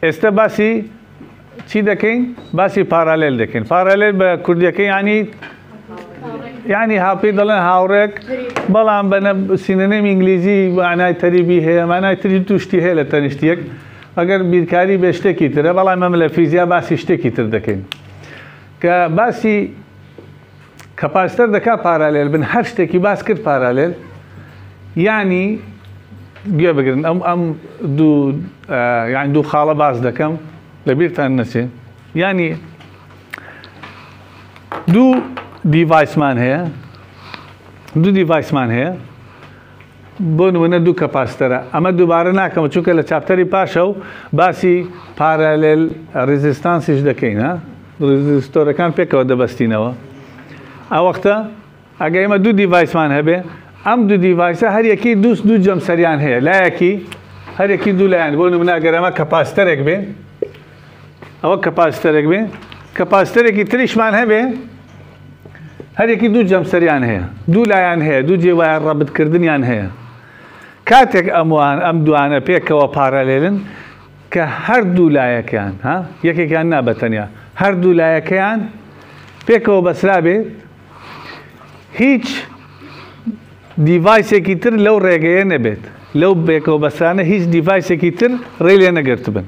ئێستا باسی چی دەکەین؟ باسی پارالێل دەکەین. پارالێل بە کوردیەکەی یعنی هاوپێی دەڵێن هاوڕێک، بەڵام بە سینەنەی ئینگلیزی مانای تەریبی هەیە، مانای تری توشتی هەیە لە تەنیشتیەک ئەگەر بیرکاری بێ شتێکی ترە، بەڵام ئەمە لە فیزیا باسی شتێکی تر دەکەین کە باسی کەپاسیتەر دەکا پارالێل بن. هەر شتێکی باس کرد پارالێل، یعنی گوێ بگرن ئەم دوو خاڵە باس دەکەم لەبیرتان نەچێ. یعنی دوو دیڤایسمان هەیە بۆ نمونە دوو کەپاسیتەرە. ئەمە دووبارە ناکەمە چونکە لە چاپتەری پاشە و باسی پارالێل ڕێزیستانسیش دەکەین. ڕێزیستۆرەکان پێکەوە دەبەستینەوە. ئەو وەختە ئەگەر ئێمە دوو دیڤایسمان هەبێ، ئەم دوو دیڤایسە هەر یەکی دوو جەمسەریان هەیە، لایەکی هەر یەکی دوو لایەن. بۆ نمونە ئەگەر ئەمە کەپاسیتەرێک بێ، ئەوە کەپاسیتەرێک بێ، کەپاسیتەرێکی تریشمان هەبێ، هەر یەکی دوو جەمسەریان هەیە، دوو لایەن هەیە، دوو جێوایە ڕەبتکردنیان هەیە. کاتێک ئەم دوانە پێکەوە پارالێلن کە هەردوو لایەکەیان یەکێکیان نابەتەنیا، هەردوو لایەکەیان پێکەوە بەسرا بێت، هیچ دیڤایسێکی تر لەو ڕێگەیە نەبێت، لەو پێکەوە بەسرانە هیچ دیڤایسێکی تر ڕێ لێ نەگرت بن.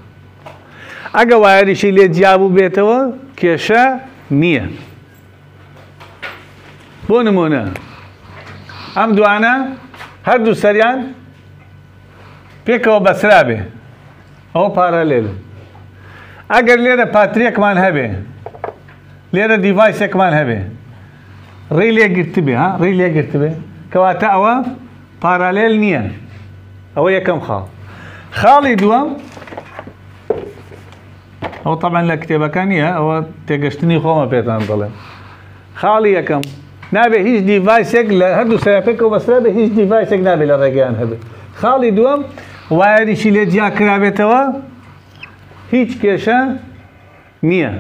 ئەگە وایریشی لێ جیابوو بێتەوە کێشە نییە. بۆ نمونە ئەم دوانە هەردوو سەریان پێکەوە بەسرا بێ، ئەوە پارالێل. ئەگەر لێرە پاتریەکمان هەبێ، لێرە دیڤایسێکمان هەبێ، ڕێی لێگرت بێ، کەواتە ئەوە پارالێل نییە. ئەوە یەکەم خاڵ. خاڵی دووەم، ئەو تەبەن لە کتێبەکان نییە، ئەوە تێگەشتنی خۆمە پێتان دەڵێم. خاڵی یەکەم، نابێ هیچ دیڤایسێک لە هەردوو سەرپێکەوە بەسرا بێ، هیچ دیڤایسێک نابێ لە ڕێگەیان هەبێت. خاڵی دووەم، وایریشی لێ جیا کرابێتەوە، هیچ کێشە نییە.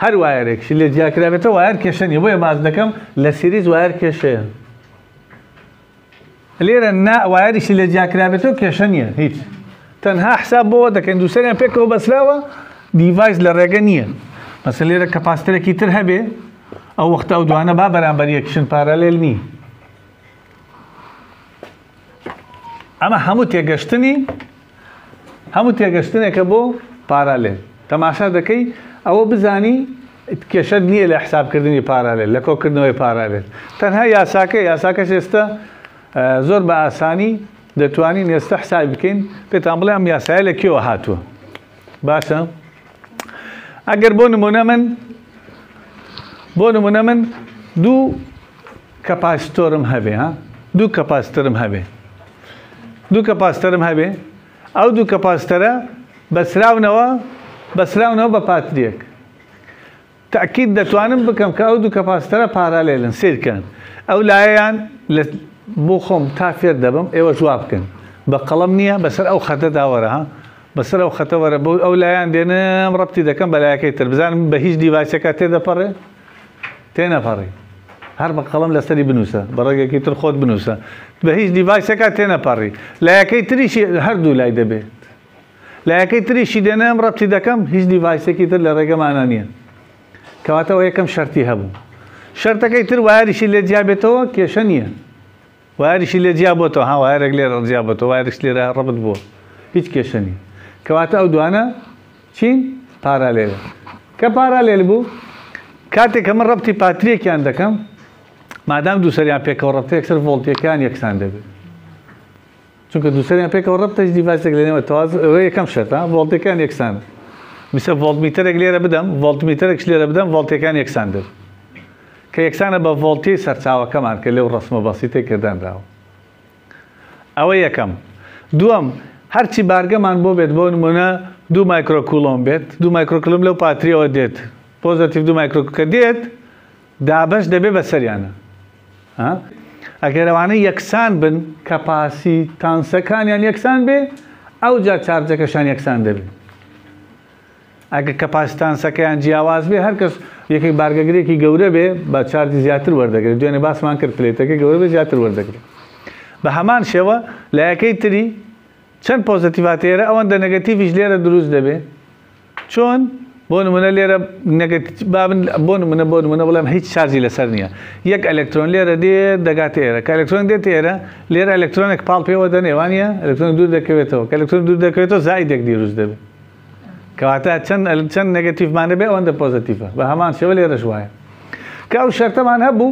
هەر وایرێکشی لێ جیا کرابێتەوە وایر کێشە نییە. بۆیە باز دەکەم لە سیریز وایر کێشەیە. لێرە وایریشی لێ جیا کرابێتەوە کێشە نییە هیچ. تەنها حساب بۆ دەکەین دووسەریان پێکەوە بەسراوە، دیڤایس لە ڕێگە نییە. مەسەڵەن لێرە کەپاسیتەرێکی تر هەبێ، ئەو وەختە ئەو دوانە با بەرامبەر یەکشن، پارالێل نی. ئەمە هەموو تێگەشتنێکە بۆ پارالێل. تەماشا دەکەی ئەوە بزانی کێشەت نییە لە حسابکردنی پارالێل، لە کۆکردنەوەی پارالێل. تەنها یاساکەش ئێستا زۆر بە ئاسانی دەتوانین ئێستا حساب بکەین، پێتان بڵێ ئەم یاسایە لە کێوە هاتووە. باشە؟ ئەگەر بۆ نمونە من دوو کەپاسیتۆرم هەبێ، دوو کەپاسیتەرم هەبێ، ئەو دوو کەپاسیتەرە بەسراونەوە بە پاتریەک. تەکید دەتوانم بکەم کە ئەو دوو کەپاسیتەرە پارالێلن، سیرکەن. ئەو لایەیان بۆ خۆم تا فێر دەبم، ئێوە جواب بکەن. بە قەڵەم نییە، بەسەر ئەو خەتە داوەرە، بەسەر ئەو خەتە وەرە، بۆ ئەو لایەن دێنم ڕەبتی دەکەم بە لایەکەی تر، بزانم بە هیچ دیڤایسێکە تێدەپەڕێ، تێنەپەڕی. هەر بە قەڵەم لەسەری بنووسە، بە ڕێگەکی تر خۆت بنووسە، بە هیچ دیڤایسێکە تێنەپەڕی. لایەکەی تریشی هەردوو لای دەبێت، لایەکەی تریشی دێنم ڕەبتی دەکەم، هیچ دیڤایسێکی تر لە ڕێگەمانە نییە. کەواتەوە یەکەم شەرتی هەبوو. شەرتەکەی تر وایریشی لێ جیابێتەوە کێشە نییە. وایریشی لێ جیابێتەوە، وایرێک لێرە جیابێتەوە، وایرش لێرە ڕەبت بووە، هیچ کێشە نییە. کەواتە ئەو دوانە چین؟ پارالێلە. کە پارالێل بوو، کاتێک کە من ڕەبتی پاتریەکیان دەکەم، مادام دووسەریان پێکەوە ڕەبتە، یەکسەر ڤۆڵتیەکان یەکسان دەبێت. چونکە دووسەریان پێکەوە ڕەبتە هیچ دیڤایسێک لێنەوە تەواز، ئەوە یەکەم شەرت، ڤۆڵتیەکان یەکسانە. مثل ڤۆڵتمیتەرێک لێرە بدەم، ڤۆڵتمیتەرێکش لێرە بدەم، ڤۆڵتیەکان یەکسان دەبێت. کە یەکسانە بە ڤۆڵتی سەرچاوەکەمان کە لێو ڕەسمە بەسیتێک کردانراوە. ئەوە یەکەم. دووەم، هەرچی بارگەمان بۆ بێت، بۆ نمونە 2 مایکرۆکولۆم بێت، 2 مایکرۆکولۆم لەو پاتریەوە دێت، پۆزەتیڤ 2 مایکرۆکە دێت، دابەش دەبێ بەسەریانە. ئەگەر ئەوانە یەکسان بن، کەپاسیتانسەکانیان یەکسان بێ، ئەو جا چارجەکەشان یەکسان دەبێت. ئەگە کەپاسیتانسەکەیان جیاواز بێ، هەر کەس یەکێک بارگەگرێکی گەورە بێ بە چارجی زیاتر وەردەگرێت. دوێنێ باسمان کرد پلێتەکەی گەورە بێ زیاتر وەردەگرێت. بە هەمان شێوە لایەکەی تری چەند پۆزیتیڤاتێرە ئەوەندە نەگەتیڤیش لێرە دروست دەبێ چۆن بۆ نمونە لێرە بۆ نمونە بڵێم هیچ شارژی لەسەر نییە یەک ئەلکترۆن لێرە دێ دەگاتە ئێرە کە ئەلکترۆن دێت ئێرە لێرە ئەلکترۆنێک پاڵ پێوە دەنێوانە ئەلکترۆن دوور دەکەوێتەوە کە ئەلکترۆن دوور دەکەوێتەوە زایدێک دروست دەبێت کەواتە چەند نەگەتیڤمانە بێ ئەوەندە پۆزیتیڤە بە هەمان شێوە لێرەش وایە کە ئەو شەرتەمان هەبوو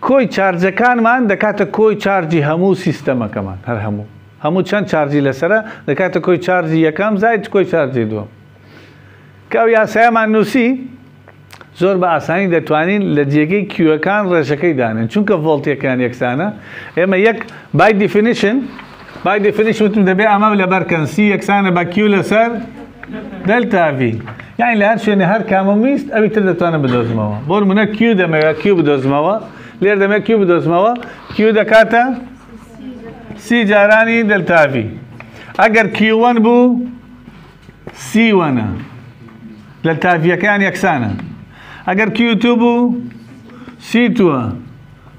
کۆی چارجەکانمان دەکاتە کۆی چارجی هەموو سیستەمەکەمان هەر هەموو چەند چارجی لەسرە دەکاتە کۆی چارجی یەکەم زایت کۆی چارجی دووەم کە ئەو یاسایەمان نووسی زۆر بە ئاسانی دەتوانین لە جێگەی کیوەکان ڕێژەکەی دانێن چونکە ڤۆڵتیەکان یەکسانە ئێمە یەک by definition وتم دەبێ ئەمە لەبەرکەن سی یەکسانە بە کیو لەسەر دلتا V یعنی لە هەر شوێنێ هەر کامەویست ئەوی تر دەتوانم بدۆزمەوە بۆ نمونە کیو دەمەوێت کیو بدۆزمەوە لێر دەمێت کیو بدۆزمەوە کیو دەکاتە سی جارانی دلتا V ئەگەر کیوەن بوو سی وەنە دلتا ڤیەکان یەکسانە ئەگەر کیو2 بوو سی تووە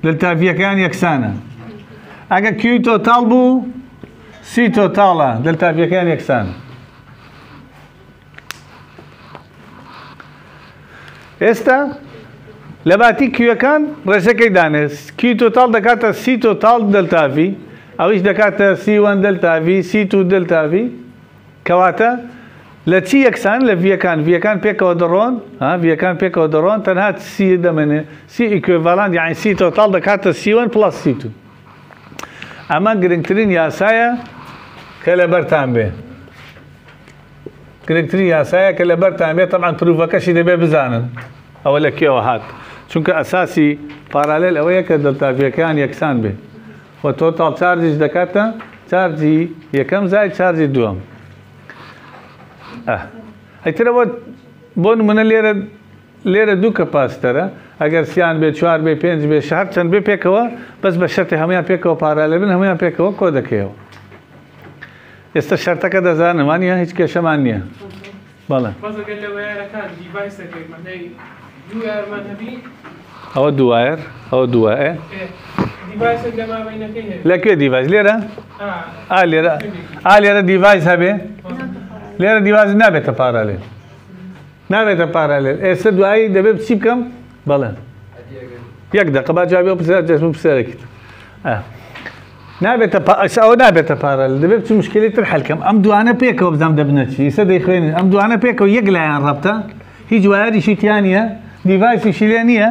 دلتا ڤیەکان یەکسانە ئەگەر کیو تۆتاڵ بوو سی تۆتاڵە دلتا ڤیەکان یەکسانە ئێستا لە باتی کیوەکان ڕێژەکەی دانێت کیو تۆتاڵ دەکاتە سی تۆتاڵ دلتا V ئەویش دەکاتە سی1 دلتا V سی2 دلتا V کەواتە لە چی یەکسان لە ڤیەکان پێکەوە دەڕۆن ڤیەکان پێکەوە دەڕۆن تەنها سی دەمێنێ سی ئیکوێڤالانت یعنی سی تۆتاڵ دەکاتە سی1 پلس سی2 ئەمە گرنگترین یاسایە کە لەبەرتان بێ گرنگترین یاسایە کە لەبەرتان بێت تەبعاً پروڤەکەشی دەبێ بزانن ئەوە لە کێوە هات چونکە ئەساسی پارالێل ئەوەیە کە دلتا ڤیەکان یەکسان بێ و تۆتاڵ چارجیش دەکاتە چارجی یەکەم زای چارجی دووەم ئەیترەوە بۆ نمونە لێرە دوو کەپاسیتەرە ئەگەر سیان بێ چوار بێ پێنج بێ هەر چەند بێ پێکەوە بەس بە شەرتی هەمویان پێکەوە پارالێل بن هەمویان پێکەوە کۆ دەکەیەوە ئێستا شەرتەکە دەزانم وانە هیچ کێشەمان نییە بەڵێ ئەوە دوایەر ئەوە دوایە لەکوێ دیڤایس لێرە لێرە دیڤایس هەبێ لێرە دیڤایس نابێتە پارالێل نابێتە پارالێل ئێستا دوایی دەبێت چی بکەم بەڵێ یەک دقە با جوابی پرسیارێکیت ئەوە نابێتە پارالێل دەبێت چ مشکلی تر حەلکەم ئەم دوانە پێکەوە بزانم دەبنە چی ئێستا دەیخوێنین ئەم دوانە پێکەوە یەک لایەن ڕەبتە هیچ وایەریشی تیان نییە دیڤایسیشی لێ نییە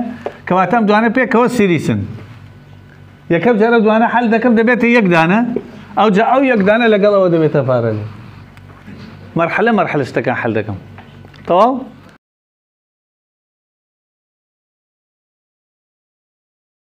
کەواتە ئەم دوانە پێکەوە سیریسن یەکەم جارە دوانە حەل دەکەم دەبێتە یەک دانە ئەو یەک دانە لەگەڵەوە دەبێتە پارالێل مرحلة شتەکان حەل دەکەم تەواو